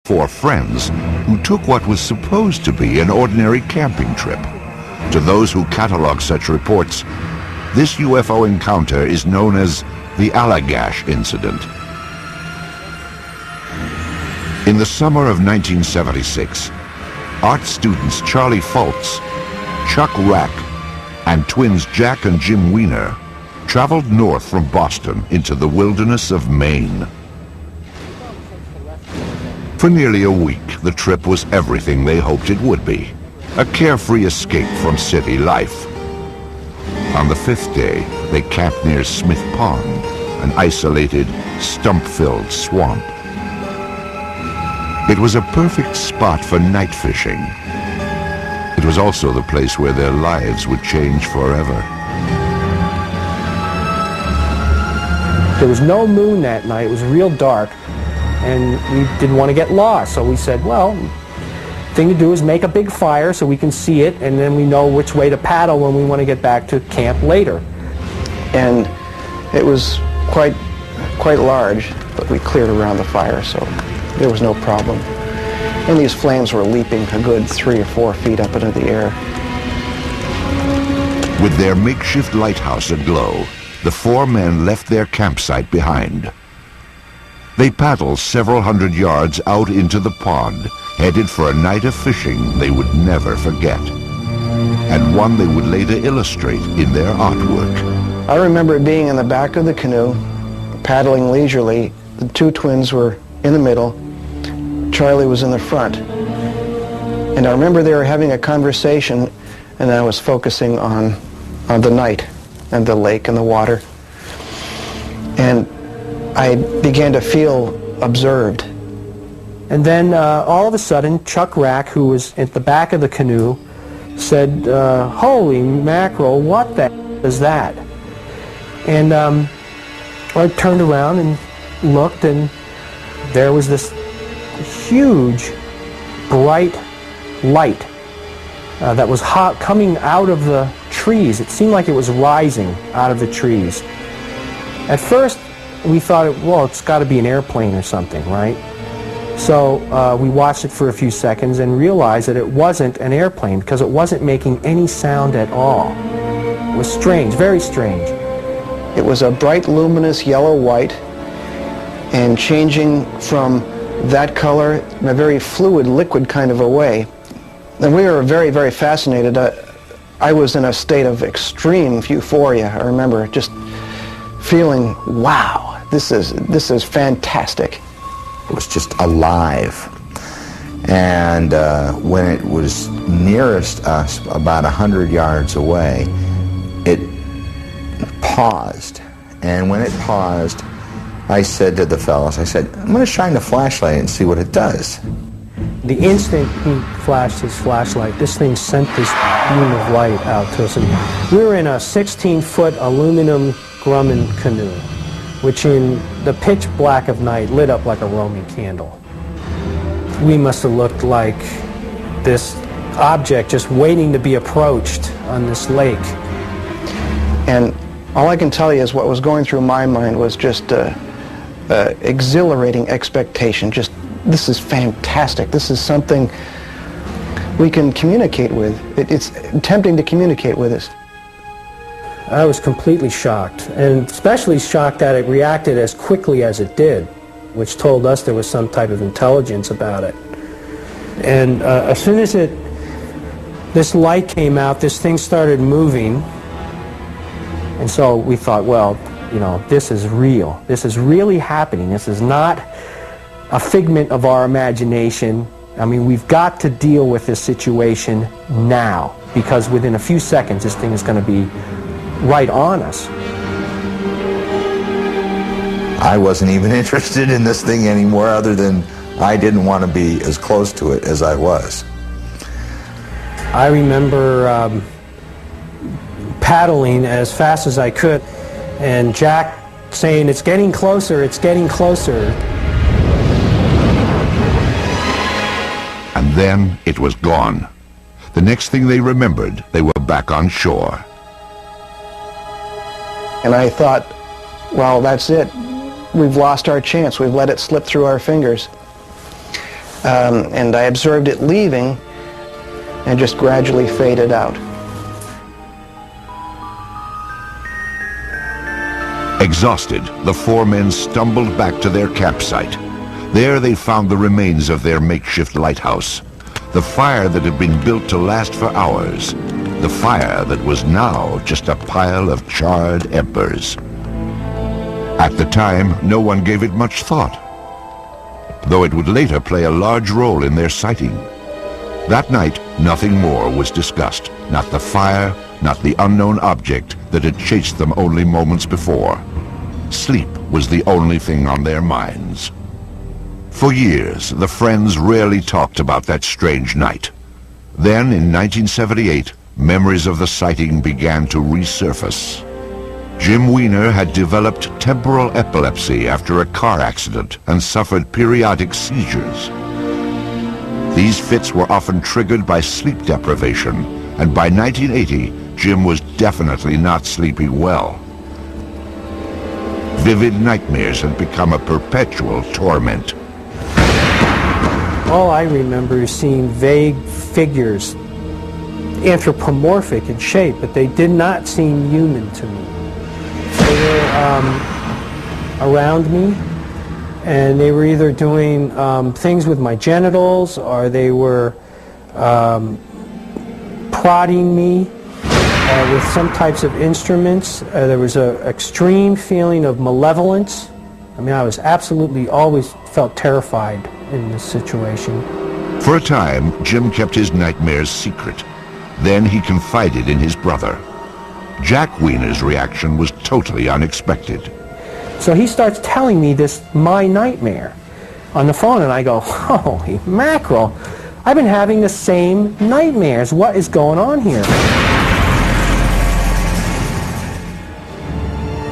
Four friends who took what was supposed to be an ordinary camping trip. To those who catalog such reports, this UFO encounter is known as the Allagash incident. In the summer of 1976, art students Charlie Fultz, Chuck Rack, and twins Jack and Jim Weiner traveled north from Boston into the wilderness of Maine. For nearly a week, the trip was everything they hoped it would be. A carefree escape from city life. On the fifth day, they camped near Smith Pond, an isolated, stump-filled swamp. It was a perfect spot for night fishing. It was also the place where their lives would change forever. There was no moon that night. It was real dark. And we didn't want to get lost, so we said, well, the thing to do is make a big fire so we can see it, and then we know which way to paddle when we want to get back to camp later. And it was quite large, but we cleared around the fire, so there was no problem. And these flames were leaping a good 3 or 4 feet up into the air. With their makeshift lighthouse aglow, the four men left their campsite behind. They paddled several hundred yards out into the pond, headed for a night of fishing they would never forget, and one they would later illustrate in their artwork. I remember being in the back of the canoe, paddling leisurely. The two twins were in the middle. Charlie was in the front. And I remember they were having a conversation, and I was focusing on the night and the lake and the water. And I began to feel observed. And then all of a sudden, Chuck Rack, who was at the back of the canoe, said, holy mackerel, what the is that? And I turned around and looked, and there was this huge, bright light that was coming out of the trees. It seemed like it was rising out of the trees. At first, we thought, well, it's got to be an airplane or something, right? So we watched it for a few seconds and realized that it wasn't an airplane because it wasn't making any sound at all. It was strange, very strange. It was a bright, luminous yellow-white, and changing from that color in a very fluid, liquid kind of a way. And we were very, very fascinated. I was in a state of extreme euphoria. I remember just feeling, wow, this is fantastic. It was just alive. And when it was nearest us, about 100 yards away, it paused. And when it paused, I said to the fellows, I said, I'm going to shine the flashlight and see what it does. The instant he flashed his flashlight, this thing sent this beam of light out to us. And we were in a 16-foot aluminum Grumman canoe, which in the pitch black of night lit up like a Roman candle. We must have looked like this object just waiting to be approached on this lake. And all I can tell you is what was going through my mind was just exhilarating expectation. Just, this is fantastic. This is something we can communicate with. It's tempting to communicate with us. I was completely shocked, and especially shocked that it reacted as quickly as it did, which told us there was some type of intelligence about it. And as soon as this light came out, this thing started moving, and so we thought, well, you know, this is real. This is really happening. This is not a figment of our imagination. I mean, we've got to deal with this situation now, because within a few seconds, this thing is going to be right on us. I wasn't even interested in this thing anymore, other than I didn't want to be as close to it as I was. I remember paddling as fast as I could, and Jack saying, it's getting closer, it's getting closer. And then it was gone. The next thing they remembered, they were back on shore. And I thought, well, that's it. We've lost our chance. We've let it slip through our fingers. and I observed it leaving and just gradually faded out. Exhausted, the four men stumbled back to their campsite. There they found the remains of their makeshift lighthouse. The fire that had been built to last for hours. The fire that was now just a pile of charred embers. At the time, no one gave it much thought, though it would later play a large role in their sighting. That night, nothing more was discussed. Not the fire, not the unknown object that had chased them only moments before. Sleep was the only thing on their minds. For years, the friends rarely talked about that strange night. Then, in 1978, memories of the sighting began to resurface. Jim Weiner had developed temporal epilepsy after a car accident and suffered periodic seizures. These fits were often triggered by sleep deprivation, and by 1980, Jim was definitely not sleeping well. Vivid nightmares had become a perpetual torment. All I remember is seeing vague figures, anthropomorphic in shape, but they did not seem human to me. They were around me, and they were either doing things with my genitals, or they were prodding me with some types of instruments. There was an extreme feeling of malevolence. I mean, I was absolutely always felt terrified in this situation. For a time, Jim kept his nightmares secret. Then he confided in his brother. Jack Weiner's reaction was totally unexpected. So he starts telling me this, my nightmare, on the phone, and I go, holy mackerel, I've been having the same nightmares. What is going on here?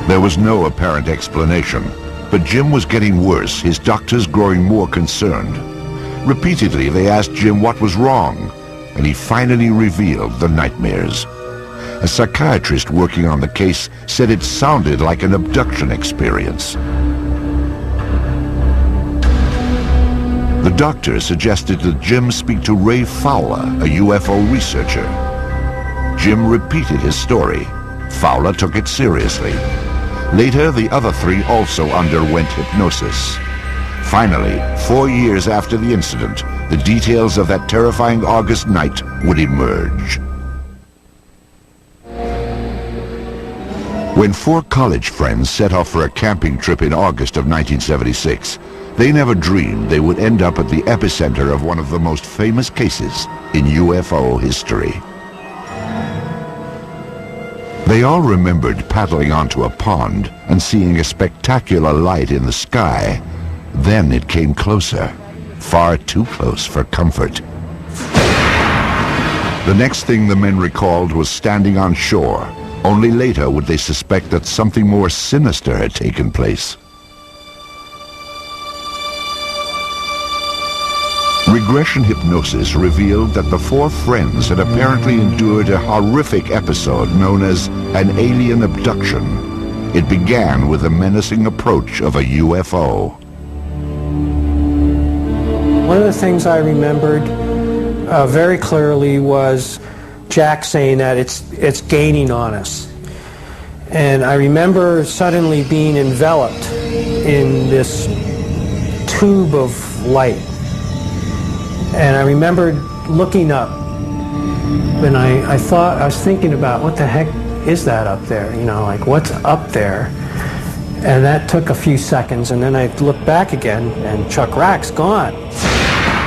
There was no apparent explanation, but Jim was getting worse, his doctors growing more concerned. Repeatedly, they asked Jim what was wrong, and he finally revealed the nightmares. A psychiatrist working on the case said it sounded like an abduction experience. The doctor suggested that Jim speak to Ray Fowler, a UFO researcher. Jim repeated his story. Fowler took it seriously. Later, the other three also underwent hypnosis. Finally, 4 years after the incident, the details of that terrifying August night would emerge. When four college friends set off for a camping trip in August of 1976, they never dreamed they would end up at the epicenter of one of the most famous cases in UFO history. They all remembered paddling onto a pond and seeing a spectacular light in the sky. Then it came closer, far too close for comfort. The next thing the men recalled was standing on shore. Only later would they suspect that something more sinister had taken place. Regression hypnosis revealed that the four friends had apparently endured a horrific episode known as an alien abduction. It began with the menacing approach of a UFO. One of the things I remembered very clearly was Jack saying that it's gaining on us. And I remember suddenly being enveloped in this tube of light. And I remembered looking up, and I was thinking about, what the heck is that up there? You know, like, what's up there? And that took a few seconds, and then I looked back again, and Chuck Rack's gone.